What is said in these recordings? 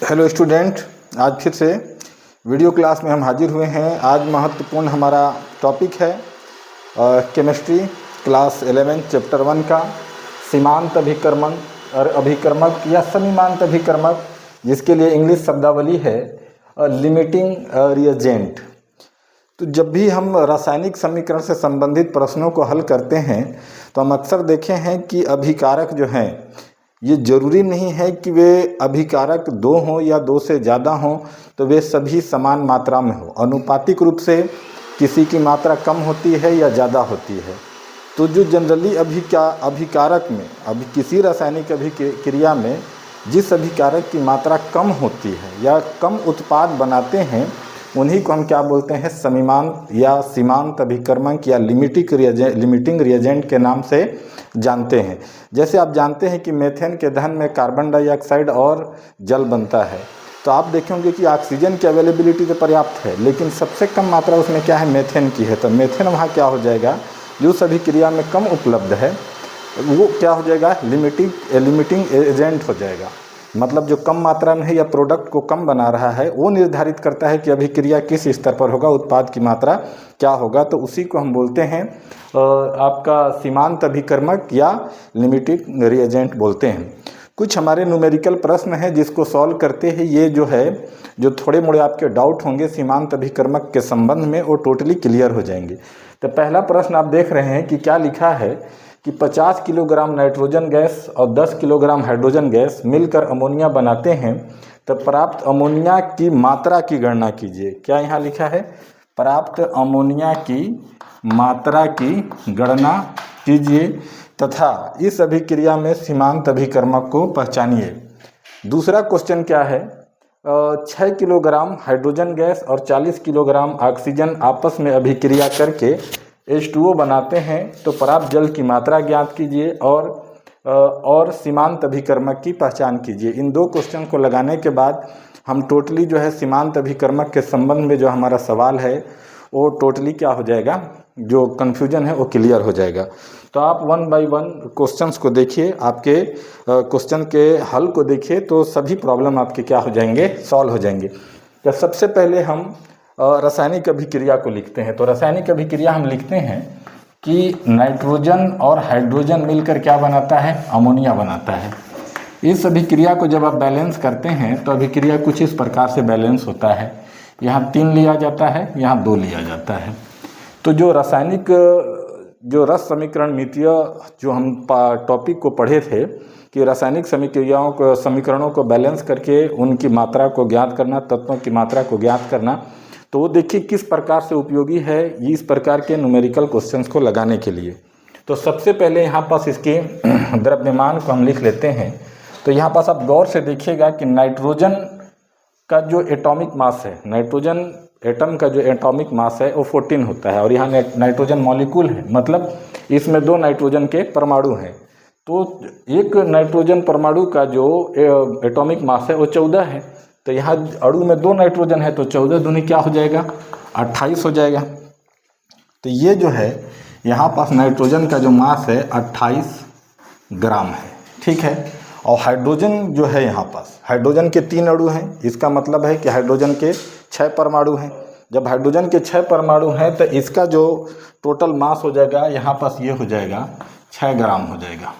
Hello student, आज फिर से वीडियो क्लास में हम हाजिर हुए हैं। आज महत्वपूर्ण हमारा टॉपिक है केमिस्ट्री क्लास 11 चैप्टर 1 का सीमांत अभिकर्मण और अभिकर्मक या समीमांत अभिकर्मक, जिसके लिए इंग्लिश शब्दावली है लिमिटिंग रिएजेंट। तो जब भी हम रासायनिक समीकरण से संबंधित प्रश्नों को हल करते हैं तो हम अक्सर देखे हैं कि अभिकारक जो हैं ये ज़रूरी नहीं है कि वे अभिकारक 2 हों या 2 से ज़्यादा हों, तो वे सभी समान मात्रा में हो। अनुपातिक रूप से किसी की मात्रा कम होती है या ज़्यादा होती है। तो जो जनरली अभिकारक में किसी रासायनिक अभिक्रिया में जिस अभिकारक की मात्रा कम होती है या कम उत्पाद बनाते हैं, उन्हीं को हम क्या बोलते हैं, समीमांत या सीमांत अभिकर्मक या लिमिटिंग रिएजेंट के नाम से जानते हैं। जैसे आप जानते हैं कि मेथेन के दहन में कार्बन डाइऑक्साइड और जल बनता है, तो आप देखेंगे कि ऑक्सीजन की अवेलेबिलिटी तो पर्याप्त है, लेकिन सबसे कम मात्रा उसमें क्या है, मेथेन की है। तो मेथेन वहाँ क्या हो जाएगा, जो उस अभिक्रिया में कम उपलब्ध है वो क्या हो जाएगा, लिमिटिंग एजेंट हो जाएगा। मतलब जो कम मात्रा में है या प्रोडक्ट को कम बना रहा है, वो निर्धारित करता है कि अभिक्रिया किस स्तर पर होगा, उत्पाद की मात्रा क्या होगा। तो उसी को हम बोलते हैं आपका सीमांत अभिकर्मक या लिमिटिंग रिएजेंट बोलते हैं। कुछ हमारे न्यूमेरिकल प्रश्न हैं जिसको सॉल्व करते हैं ये जो थोड़े मोड़े आपके डाउट होंगे सीमांत अभिकर्मक के संबंध में, वो टोटली क्लियर हो जाएंगे। तो पहला प्रश्न आप देख रहे हैं कि क्या लिखा है कि 50 किलोग्राम नाइट्रोजन गैस और 10 किलोग्राम हाइड्रोजन गैस मिलकर अमोनिया बनाते हैं, तो प्राप्त अमोनिया की मात्रा की गणना कीजिए। क्या यहाँ लिखा है, प्राप्त अमोनिया की मात्रा की गणना कीजिए तथा इस अभिक्रिया में सीमांत अभिकर्मक को पहचानिए। दूसरा क्वेश्चन क्या है, 6 किलोग्राम हाइड्रोजन गैस और 40 किलोग्राम ऑक्सीजन आपस में अभिक्रिया करके H2O बनाते हैं, तो प्राप्त जल की मात्रा ज्ञात कीजिए और सीमांत अभिकर्मक की पहचान कीजिए। इन 2 क्वेश्चन को लगाने के बाद हम टोटली जो है सीमांत अभिकर्मक के संबंध में जो हमारा सवाल है वो टोटली क्या हो जाएगा, जो कन्फ्यूजन है वो क्लियर हो जाएगा। तो आप 1 बाय 1 क्वेश्चंस को देखिए, आपके क्वेश्चन के हल को देखिए, तो सभी प्रॉब्लम आपके क्या हो जाएंगे, सॉल्व हो जाएंगे। तो सबसे पहले हम रासायनिक अभिक्रिया को लिखते हैं। तो रासायनिक अभिक्रिया हम लिखते हैं कि नाइट्रोजन और हाइड्रोजन मिलकर क्या बनाता है, अमोनिया बनाता है। इस अभिक्रिया को जब आप बैलेंस करते हैं तो अभिक्रिया कुछ इस प्रकार से बैलेंस होता है, यहाँ 3 लिया जाता है, यहाँ 2 लिया जाता है। तो जो रस समीकरण मितीय जो हम टॉपिक को पढ़े थे कि रासायनिक समीकरणों को बैलेंस करके उनकी मात्रा को ज्ञात करना, तत्वों की मात्रा को ज्ञात करना, तो वो देखिए किस प्रकार से उपयोगी है इस प्रकार के न्यूमेरिकल क्वेश्चंस को लगाने के लिए। तो सबसे पहले यहाँ पास इसके द्रव्यमान को हम लिख लेते हैं। तो यहाँ पास आप गौर से देखिएगा कि नाइट्रोजन का जो एटॉमिक मास है, नाइट्रोजन एटम का जो एटॉमिक मास है वो 14 होता है, और यहाँ नाइट्रोजन मॉलिक्यूल है, मतलब इसमें 2 नाइट्रोजन के परमाणु हैं। तो एक नाइट्रोजन परमाणु का जो एटॉमिक मास है वो 14 है। तो यहाँ अणु में 2 नाइट्रोजन है, तो 14 दूनी क्या हो जाएगा, 28 हो जाएगा। तो ये जो है यहाँ पास नाइट्रोजन का जो मास है 28 ग्राम है, ठीक है। और हाइड्रोजन जो है, यहाँ पास हाइड्रोजन के 3 अणु हैं, इसका मतलब है कि हाइड्रोजन के 6 परमाणु हैं। जब हाइड्रोजन के 6 परमाणु हैं तो इसका जो टोटल मास हो जाएगा यहाँ पास ये हो जाएगा 6 ग्राम हो जाएगा।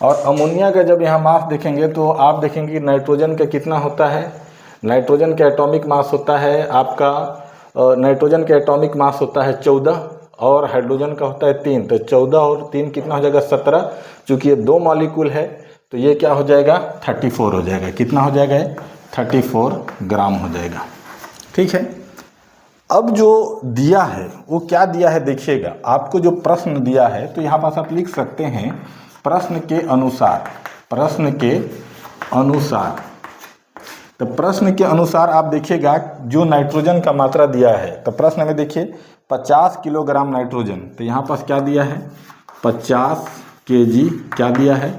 और अमोनिया का जब यहाँ मास देखेंगे तो आप देखेंगे कि नाइट्रोजन का कितना होता है, नाइट्रोजन का एटॉमिक मास होता है आपका, नाइट्रोजन का एटॉमिक मास होता है 14 और हाइड्रोजन का होता है 3। तो 14 और 3 कितना हो जाएगा, 17। चूँकि ये 2 मॉलिक्यूल है तो ये क्या हो जाएगा, 34 हो जाएगा। कितना हो जाएगा, 34 ग्राम हो जाएगा, ठीक है। अब जो दिया है वो क्या दिया है देखिएगा, आपको जो प्रश्न दिया है तो यहाँ पास आप लिख सकते हैं प्रश्न के अनुसार। तो प्रश्न के अनुसार आप देखिएगा जो नाइट्रोजन का मात्रा दिया है, तो प्रश्न में देखिए 50 किलोग्राम नाइट्रोजन, तो यहाँ पास क्या दिया है, 50 kg क्या दिया है,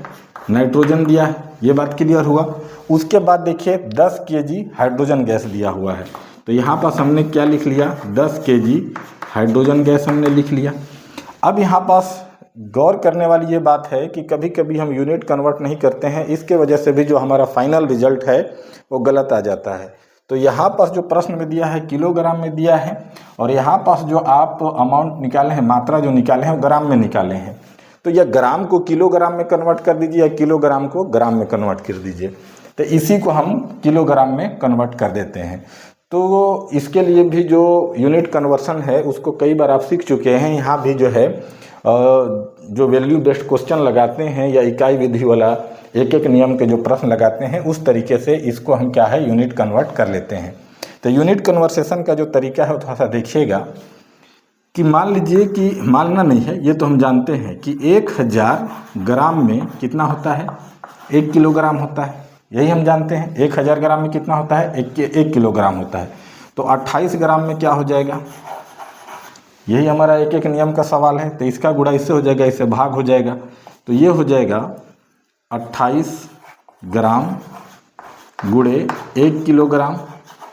नाइट्रोजन दिया है। ये बात क्लियर हुआ। उसके बाद देखिए 10 kg हाइड्रोजन गैस दिया हुआ है, तो यहाँ पास हमने क्या लिख लिया, 10 kg हाइड्रोजन गैस हमने लिख लिया। अब यहाँ पास गौर करने वाली ये बात है कि कभी कभी हम यूनिट कन्वर्ट नहीं करते हैं, इसके वजह से भी जो हमारा फाइनल रिजल्ट है वो गलत आ जाता है। तो यहाँ पास जो प्रश्न में दिया है किलोग्राम में दिया है, और यहाँ पास जो आप अमाउंट निकाले हैं, मात्रा जो निकाले हैं वो ग्राम में निकाले हैं। तो यह ग्राम को किलोग्राम में कन्वर्ट कर दीजिए या किलोग्राम को ग्राम में कन्वर्ट कर दीजिए। तो इसी को हम किलोग्राम में कन्वर्ट कर देते हैं। तो इसके लिए भी जो यूनिट कन्वर्सन है उसको कई बार आप सीख चुके हैं। यहाँ भी जो है जो वैल्यू बेस्ड क्वेश्चन लगाते हैं या इकाई विधि वाला एक एक नियम के जो प्रश्न लगाते हैं, उस तरीके से इसको हम क्या है यूनिट कन्वर्ट कर लेते हैं। तो यूनिट कन्वर्सेशन का जो तरीका है वो थोड़ा सा देखिएगा कि मान लीजिए कि मानना नहीं है, ये तो हम जानते हैं कि 1000 ग्राम में कितना होता है, 1 किलोग्राम होता है। यही हम जानते हैं 1000 ग्राम में कितना होता है, 1 किलोग्राम होता है। तो 28 ग्राम में क्या हो जाएगा, यही हमारा एक एक नियम का सवाल है। तो इसका गुणा इससे हो जाएगा, इससे भाग हो जाएगा। तो ये हो जाएगा 28 ग्राम गुणे 1 किलोग्राम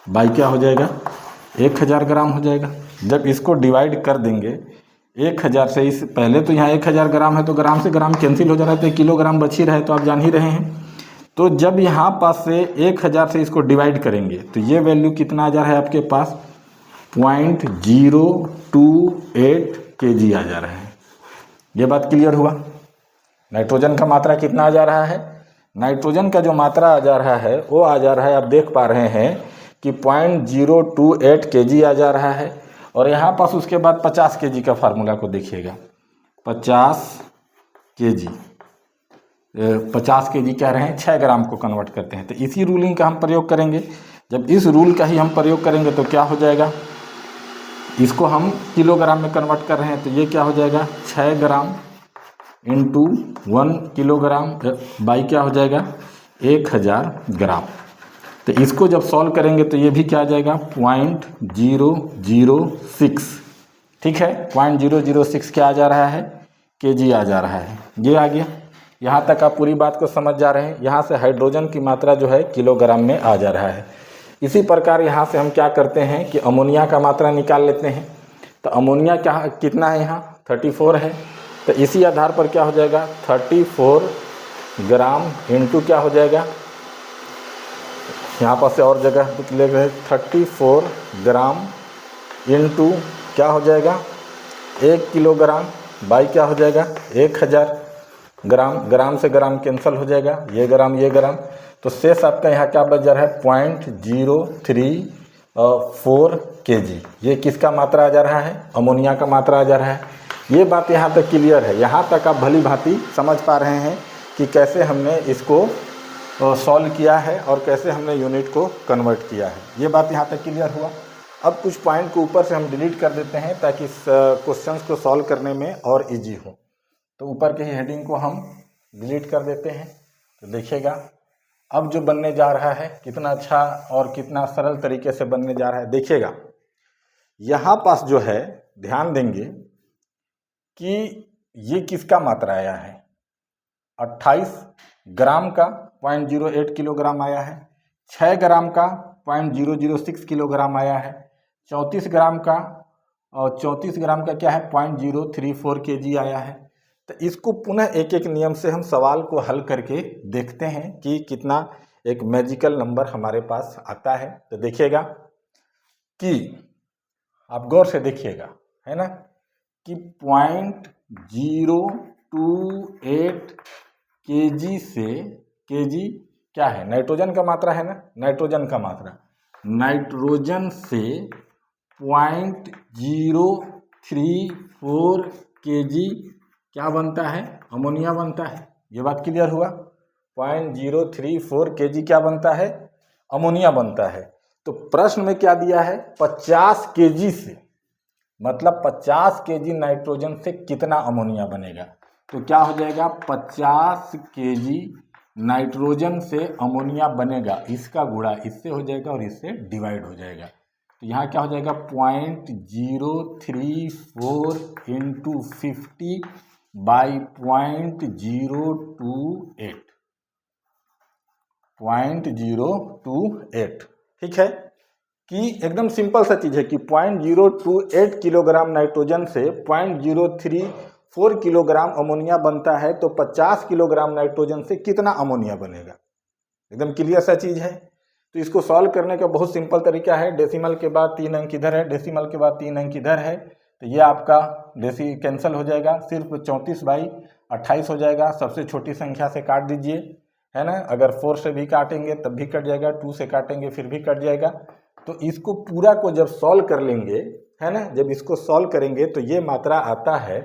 बाई क्या हो जाएगा, 1000 ग्राम हो जाएगा। जब इसको डिवाइड कर देंगे 1000 से, इस पहले तो यहाँ 1000 ग्राम है तो ग्राम से ग्राम कैंसिल हो जा रहा है, तो किलोग्राम बच ही रहे, तो आप जान ही रहे हैं। तो जब यहाँ पास से 1000 से इसको डिवाइड करेंगे तो ये वैल्यू कितना आ जा रहा है आपके पास, 0.028 kg आ जा रहा है। ये बात क्लियर हुआ। नाइट्रोजन का मात्रा कितना आ जा रहा है, नाइट्रोजन का जो मात्रा आ जा रहा है वो आ जा रहा है, आप देख पा रहे हैं कि 0.028 kg आ जा रहा है। और यहाँ पास उसके बाद 50 kg का फार्मूला को देखिएगा, 50 kg 50 kg कह रहे हैं, 6 ग्राम को कन्वर्ट करते हैं। तो इसी रूलिंग का हम प्रयोग करेंगे। जब इस रूल का ही हम प्रयोग करेंगे तो क्या हो जाएगा, इसको हम किलोग्राम में कन्वर्ट कर रहे हैं, तो ये क्या हो जाएगा, 6 ग्राम इंटू 1 किलोग्राम बाई क्या हो जाएगा, 1000 ग्राम। तो इसको जब सॉल्व करेंगे तो ये भी क्या आ जाएगा, 0.006। ठीक है, 0.006 क्या आ जा रहा है, kg आ जा रहा है। ये आ गया। यहाँ तक आप पूरी बात को समझ जा रहे हैं। यहाँ से हाइड्रोजन की मात्रा जो है किलोग्राम में आ जा रहा है। इसी प्रकार यहाँ से हम क्या करते हैं कि अमोनिया का मात्रा निकाल लेते हैं। तो अमोनिया क्या कितना है, यहाँ 34 है। तो इसी आधार पर क्या हो जाएगा, 34 ग्राम इंटू क्या हो जाएगा, यहाँ पर से और जगह ले गए, 34 ग्राम इंटू क्या हो जाएगा, 1 किलोग्राम बाई क्या हो जाएगा, 1000 ग्राम। ग्राम से ग्राम कैंसिल हो जाएगा, ये ग्राम। तो शेष आपका यहाँ क्या बच जा रहा है, 0.034 kg। ये किसका मात्रा आ जा रहा है, अमोनिया का मात्रा आ जा रहा है। ये बात यहाँ तक क्लियर है। यहाँ तक आप भली भांति समझ पा रहे हैं कि कैसे हमने इसको सॉल्व किया है और कैसे हमने यूनिट को कन्वर्ट किया है। ये बात यहाँ तक क्लियर हुआ। अब कुछ पॉइंट को ऊपर से हम डिलीट कर देते हैं ताकि इस क्वेश्चंस को सॉल्व करने में और इजी हो। तो ऊपर के ही हेडिंग को हम डिलीट कर देते हैं। तो देखिएगा अब जो बनने जा रहा है कितना अच्छा और कितना सरल तरीके से बनने जा रहा है। देखिएगा यहाँ पास जो है, ध्यान देंगे कि ये किसका मात्रा आया है, 28 ग्राम का 0.08 किलोग्राम आया है, 6 ग्राम का 0.006 किलोग्राम आया है, 34 ग्राम का और 34 ग्राम का क्या है 0.034 kg आया है। तो इसको पुनः एक एक नियम से हम सवाल को हल करके देखते हैं कि कितना एक मैजिकल नंबर हमारे पास आता है। तो देखिएगा कि आप गौर से देखिएगा, है ना, कि 0.028 kg से, kg क्या है, नाइट्रोजन का मात्रा है ना, नाइट्रोजन का मात्रा, नाइट्रोजन से 0.034 kg क्या बनता है, अमोनिया बनता है। ये बात क्लियर हुआ। 0.034 kg क्या बनता है, अमोनिया बनता है। तो प्रश्न में क्या दिया है, 50 kg से, मतलब 50 kg नाइट्रोजन से कितना अमोनिया बनेगा। तो क्या हो जाएगा, 50 kg नाइट्रोजन से अमोनिया बनेगा, इसका गुणा इससे हो जाएगा और इससे डिवाइड हो जाएगा। तो यहाँ क्या हो जाएगा, 0.034 इंटू 50 बाई 0.028। ठीक है, कि एकदम सिंपल सा चीज़ है कि 0.028 किलोग्राम नाइट्रोजन से 4 किलोग्राम अमोनिया बनता है तो 50 किलोग्राम नाइट्रोजन से कितना अमोनिया बनेगा। एकदम क्लियर सा चीज़ है। तो इसको सॉल्व करने का बहुत सिंपल तरीका है। डेसिमल के बाद 3 अंक इधर है, डेसिमल के बाद 3 अंक इधर है, तो ये आपका डेसी कैंसिल हो जाएगा, सिर्फ 34/28 हो जाएगा। सबसे छोटी संख्या से काट दीजिए, है ना। अगर 4 से भी काटेंगे तब भी कट जाएगा, 2 से काटेंगे फिर भी कट जाएगा। तो इसको पूरा को जब सॉल्व कर लेंगे, है ना, जब इसको सॉल्व करेंगे तो ये मात्रा आता है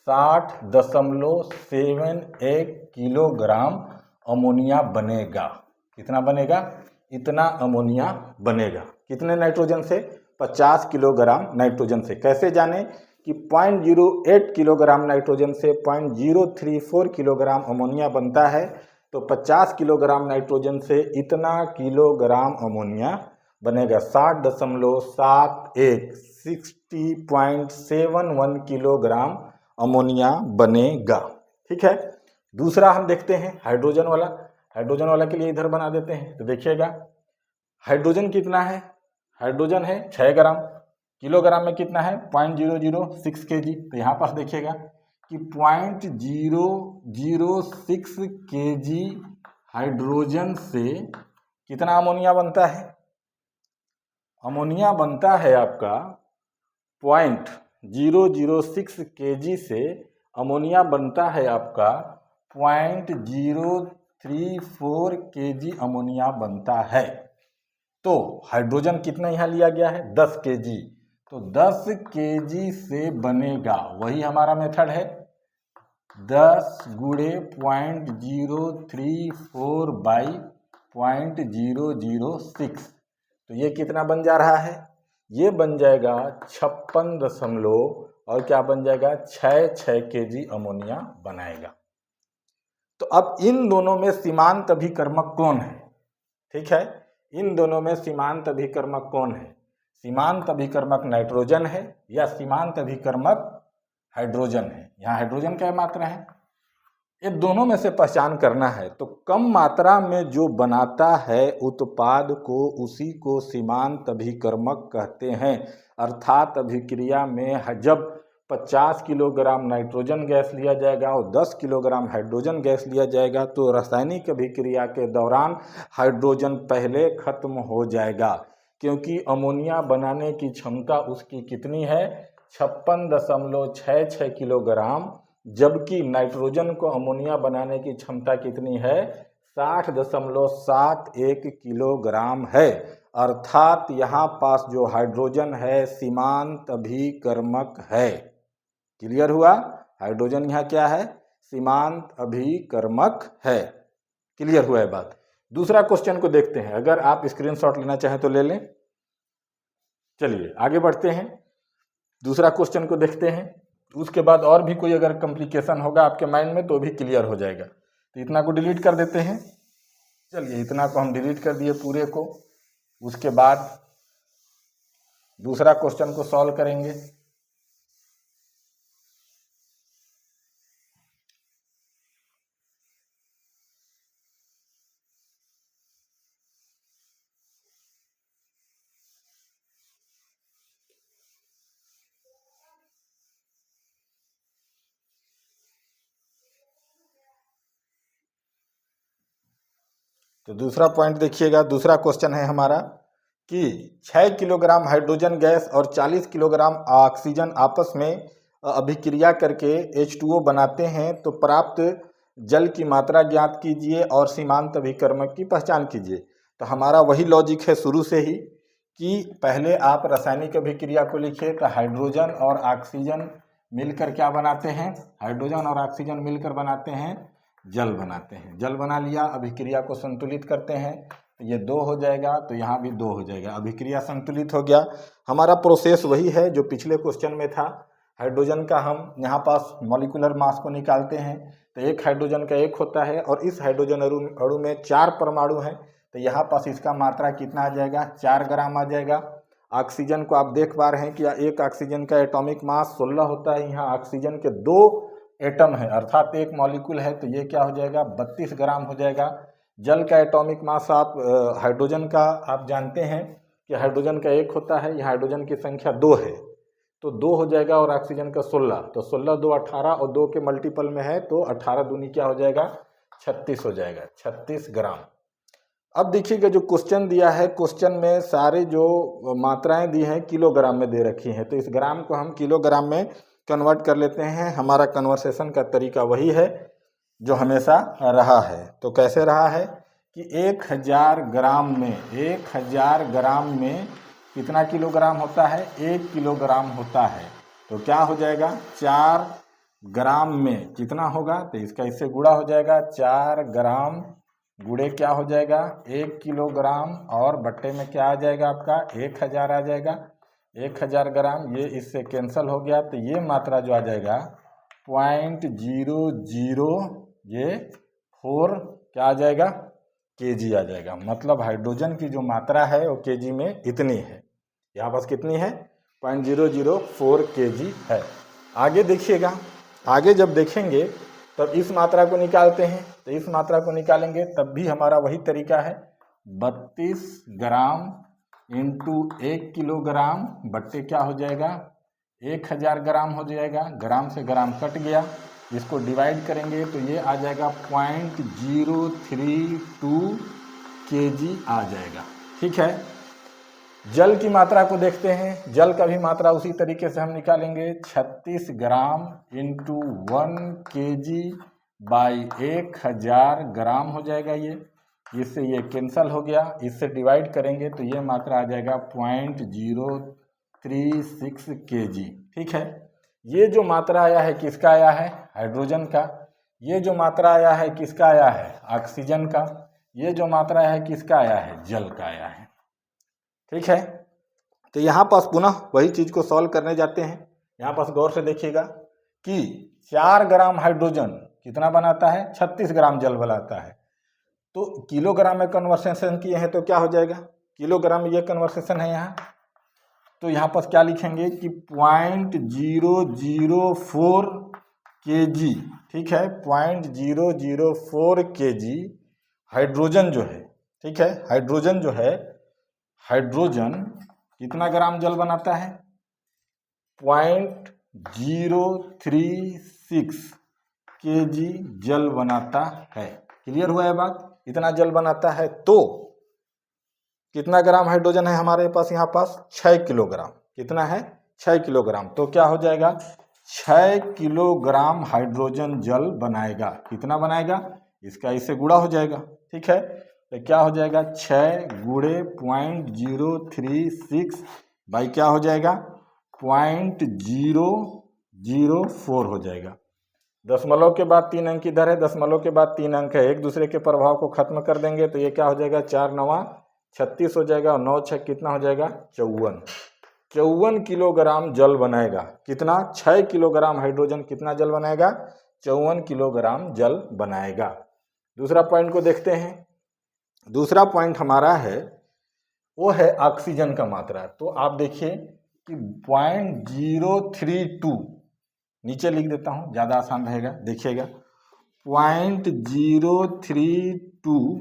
60.71 किलोग्राम अमोनिया बनेगा। कितना बनेगा? इतना अमोनिया बनेगा। कितने नाइट्रोजन से? 50 किलोग्राम नाइट्रोजन से। कैसे जाने कि 0.08 किलोग्राम नाइट्रोजन से 0.034 किलोग्राम अमोनिया बनता है, तो 50 किलोग्राम नाइट्रोजन से इतना किलोग्राम अमोनिया बनेगा। 60.71 60.71 किलोग्राम अमोनिया बनेगा। ठीक है। दूसरा हम देखते हैं हाइड्रोजन वाला। हाइड्रोजन वाला के लिए इधर बना देते हैं। तो देखिएगा हाइड्रोजन कितना है? हाइड्रोजन है 6 ग्राम। किलोग्राम में कितना है? 0.006 kg। तो यहाँ पर देखिएगा कि 0.006 kg हाइड्रोजन से कितना अमोनिया बनता है? अमोनिया बनता है आपका 0.006 kg से अमोनिया बनता है आपका 0.034 kg अमोनिया बनता है। तो हाइड्रोजन कितना यहाँ लिया गया है? 10 kg। तो 10 kg से बनेगा, वही हमारा मेथड है, 10 गुणे 0.034/006। तो ये कितना बन जा रहा है? ये बन जाएगा 56 और क्या बन जाएगा? 6 kg अमोनिया बनाएगा। तो अब इन दोनों में सीमांत अभिकर्मक कौन है? ठीक है, इन दोनों में सीमांत अभिकर्मक कौन है? सीमांत अभिकर्मक नाइट्रोजन है या सीमांत अभिकर्मक हाइड्रोजन है? यहाँ हाइड्रोजन क्या मात्रा है, ये दोनों में से पहचान करना है। तो कम मात्रा में जो बनाता है उत्पाद को, उसी को सीमांत अभिकर्मक कहते हैं। अर्थात अभिक्रिया में जब 50 किलोग्राम नाइट्रोजन गैस लिया जाएगा और 10 किलोग्राम हाइड्रोजन गैस लिया जाएगा, तो रासायनिक अभिक्रिया के दौरान हाइड्रोजन पहले खत्म हो जाएगा, क्योंकि अमोनिया बनाने की क्षमता उसकी कितनी है? 56.66 किलोग्राम, जबकि नाइट्रोजन को अमोनिया बनाने की क्षमता कितनी है? 60.71 किलोग्राम है। अर्थात यहाँ पास जो हाइड्रोजन है सीमांत अभिकर्मक है। क्लियर हुआ? हाइड्रोजन यहाँ क्या है? सीमांत अभिकर्मक है। क्लियर हुआ है बात? दूसरा क्वेश्चन को देखते हैं। अगर आप स्क्रीनशॉट लेना चाहें तो ले लें। चलिए आगे बढ़ते हैं, दूसरा क्वेश्चन को देखते हैं। उसके बाद और भी कोई अगर कॉम्प्लिकेशन होगा आपके माइंड में तो भी क्लियर हो जाएगा। तो इतना को डिलीट कर देते हैं। चलिए इतना को हम डिलीट कर दिए पूरे को। उसके बाद दूसरा क्वेश्चन को सॉल्व करेंगे। तो दूसरा पॉइंट देखिएगा, दूसरा क्वेश्चन है हमारा कि 6 किलोग्राम हाइड्रोजन गैस और 40 किलोग्राम ऑक्सीजन आपस में अभिक्रिया करके H2O बनाते हैं, तो प्राप्त जल की मात्रा ज्ञात कीजिए और सीमांत अभिकर्मक की पहचान कीजिए। तो हमारा वही लॉजिक है शुरू से ही कि पहले आप रासायनिक अभिक्रिया को लिखिए। तो हाइड्रोजन और ऑक्सीजन मिलकर क्या बनाते हैं? हाइड्रोजन और ऑक्सीजन मिलकर बनाते हैं जल बनाते हैं। जल बना लिया, अभिक्रिया को संतुलित करते हैं, तो ये 2 हो जाएगा, तो यहाँ भी 2 हो जाएगा। अभिक्रिया संतुलित हो गया। हमारा प्रोसेस वही है जो पिछले क्वेश्चन में था। हाइड्रोजन का हम यहाँ पास मॉलिक्यूलर मास को निकालते हैं, तो एक हाइड्रोजन का 1 होता है और इस हाइड्रोजन अणु में 4 परमाणु हैं, तो यहाँ पास इसका मात्रा कितना आ जाएगा? 4 ग्राम आ जाएगा। ऑक्सीजन को आप देख पा रहे हैं कि एक ऑक्सीजन का एटॉमिक मास 16 होता है। यहाँ ऑक्सीजन के 2 एटम है, अर्थात एक मॉलिक्यूल है, तो ये क्या हो जाएगा? 32 ग्राम हो जाएगा। जल का एटॉमिक मास आप हाइड्रोजन का आप जानते हैं कि हाइड्रोजन का 1 होता है, यहाँ हाइड्रोजन की संख्या 2 है, तो 2 हो जाएगा और ऑक्सीजन का 16, तो 16 2 18 और 2 के मल्टीपल में है तो 18 दूनी क्या हो जाएगा 36 हो जाएगा, 36 ग्राम। अब देखिएगा जो क्वेश्चन दिया है, क्वेश्चन में सारे जो मात्राएं दी हैं किलोग्राम में दे रखी हैं, तो इस ग्राम को हम किलोग्राम में कन्वर्ट कर लेते हैं। हमारा कन्वर्सेशन का तरीका वही है जो हमेशा रहा है। तो कैसे रहा है कि 1000 ग्राम में, 1000 ग्राम में कितना किलोग्राम होता है, 1 किलोग्राम होता है। तो क्या हो जाएगा 4 ग्राम में कितना होगा, तो इसका इससे गुणा हो जाएगा, 4 ग्राम गुणे क्या हो जाएगा 1 किलोग्राम और बट्टे में क्या आ जाएगा आपका 1000 आ जाएगा। 1000 ग्राम ये इससे कैंसिल हो गया, तो ये मात्रा जो आ जाएगा 0.00 ये 4 क्या आ जाएगा केजी आ जाएगा। मतलब हाइड्रोजन की जो मात्रा है वो केजी में इतनी है, यहाँ पास कितनी है 0.004 केजी है। आगे देखिएगा, आगे जब देखेंगे तब इस मात्रा को निकालते हैं, तो इस मात्रा को निकालेंगे तब भी हमारा वही तरीका है, 32 ग्राम इंटू 1 किलोग्राम बट्टे क्या हो जाएगा 1000 ग्राम हो जाएगा। ग्राम से ग्राम कट गया, इसको डिवाइड करेंगे तो ये आ जाएगा 0.032 केजी आ जाएगा। ठीक है, जल की मात्रा को देखते हैं। जल का भी मात्रा उसी तरीके से हम निकालेंगे, 36 ग्राम इंटू 1 केजी बाई 1000 ग्राम हो जाएगा। ये इससे ये कैंसिल हो गया, इससे डिवाइड करेंगे तो ये मात्रा आ जाएगा 0.036 केजी। ठीक है, ये जो मात्रा आया है किसका आया है हाइड्रोजन का, ये जो मात्रा आया है किसका आया है ऑक्सीजन का, ये जो मात्रा है किसका आया है जल का आया है। ठीक है, तो यहाँ पास पुनः वही चीज को सॉल्व करने जाते हैं। यहाँ पास गौर से देखिएगा कि 4 ग्राम हाइड्रोजन कितना बनाता है 36 ग्राम जल बनाता है। तो किलोग्राम में कन्वर्सेशन किए हैं तो क्या हो जाएगा, किलोग्राम में ये कन्वर्सेशन है यहाँ, तो यहाँ पास क्या लिखेंगे कि 0.004 केजी। ठीक है, 0.004 केजी हाइड्रोजन जो है, ठीक है, हाइड्रोजन जो है, हाइड्रोजन कितना ग्राम जल बनाता है 0.036 केजी जल बनाता है। क्लियर हुआ है बात, इतना जल बनाता है। तो कितना ग्राम हाइड्रोजन है हमारे पास, यहाँ पास 6 किलोग्राम, कितना है 6 किलोग्राम। तो क्या हो जाएगा 6 किलोग्राम हाइड्रोजन जल बनाएगा। कितना बनाएगा, इसका इससे गुणा हो जाएगा। ठीक है, तो क्या हो जाएगा 6 गुणे 0.036 बाई क्या हो जाएगा 0.004 हो जाएगा। दशमलव के बाद 3 अंक इधर है, दशमलव के बाद 3 अंक है, एक दूसरे के प्रभाव को खत्म कर देंगे तो ये क्या हो जाएगा 4 9 36 हो जाएगा और 9 6 कितना हो जाएगा 54 किलोग्राम जल बनाएगा। कितना 6 किलोग्राम हाइड्रोजन कितना जल बनाएगा 54 किलोग्राम जल बनाएगा। दूसरा पॉइंट को देखते हैं। दूसरा पॉइंट हमारा है वो है ऑक्सीजन का मात्रा। तो आप देखिए कि 0.032 नीचे लिख देता हूं ज्यादा आसान रहेगा, देखिएगा 0.032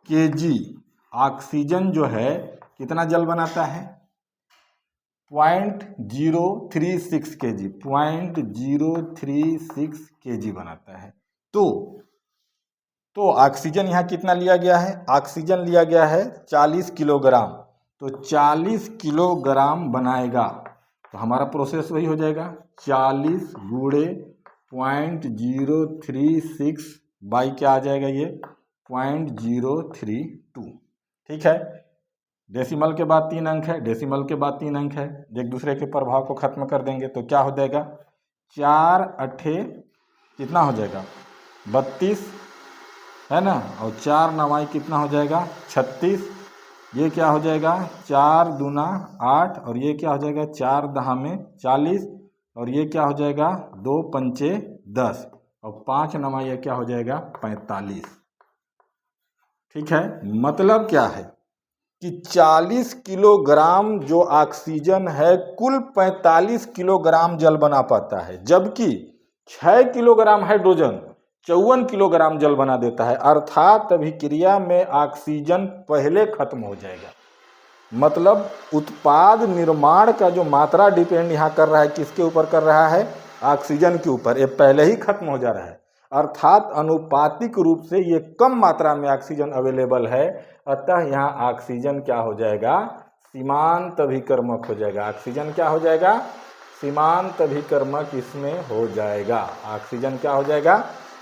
केजी ऑक्सीजन जो है कितना जल बनाता है 0.036 केजी, 0.036 केजी बनाता है। तो ऑक्सीजन यहाँ कितना लिया गया है, ऑक्सीजन लिया गया है 40 किलोग्राम, तो 40 किलोग्राम बनाएगा। तो हमारा प्रोसेस वही हो जाएगा 40 गुणे 0.036 बाई क्या आ जाएगा ये 0.032। ठीक है, डेसिमल के बाद 3 अंक है, डेसिमल के बाद 3 अंक है, एक दूसरे के प्रभाव को खत्म कर देंगे तो क्या हो जाएगा 4 8 कितना हो जाएगा 32 है ना, और 4 9 कितना हो जाएगा 36, ये क्या हो जाएगा 4 दूना 8 और ये क्या हो जाएगा 4 दहा में 40 और ये क्या हो जाएगा 2 पंचे 10 और 5 9 ये क्या हो जाएगा 45। ठीक है, मतलब क्या है कि 40 किलोग्राम जो ऑक्सीजन है कुल 45 किलोग्राम जल बना पाता है, जबकि 6 किलोग्राम हाइड्रोजन 54 किलोग्राम जल बना देता है। अर्थात अभिक्रिया में ऑक्सीजन पहले खत्म हो जाएगा। मतलब उत्पाद निर्माण का जो मात्रा डिपेंड यहाँ कर रहा है, किसके ऊपर कर रहा है? ऑक्सीजन के ऊपर। ये पहले ही खत्म हो जा रहा है, अर्थात अनुपातिक रूप से ये कम मात्रा में ऑक्सीजन अवेलेबल है, अतः यहाँ ऑक्सीजन क्या हो जाएगा? सीमांत अभिकर्मक हो जाएगा। ऑक्सीजन क्या हो जाएगा? सीमांत अभिकर्मक इसमें हो जाएगा। ऑक्सीजन क्या हो जाएगा?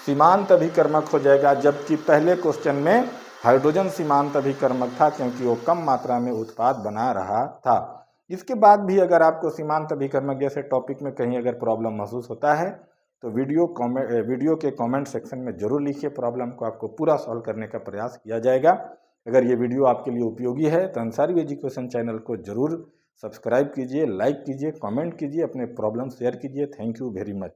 सीमांत अभिकर्मक हो जाएगा, जबकि पहले क्वेश्चन में हाइड्रोजन सीमांत अभिकर्मक था, क्योंकि वो कम मात्रा में उत्पाद बना रहा था। इसके बाद भी अगर आपको सीमांत अभिकर्मक जैसे टॉपिक में कहीं अगर प्रॉब्लम महसूस होता है तो वीडियो के कमेंट सेक्शन में जरूर लिखिए। प्रॉब्लम को आपको पूरा सॉल्व करने का प्रयास किया जाएगा। अगर ये वीडियो आपके लिए उपयोगी है तो अंसारी एजुकेशन चैनल को जरूर सब्सक्राइब कीजिए, लाइक कीजिए, कमेंट कीजिए, अपने प्रॉब्लम शेयर कीजिए। Thank you very much.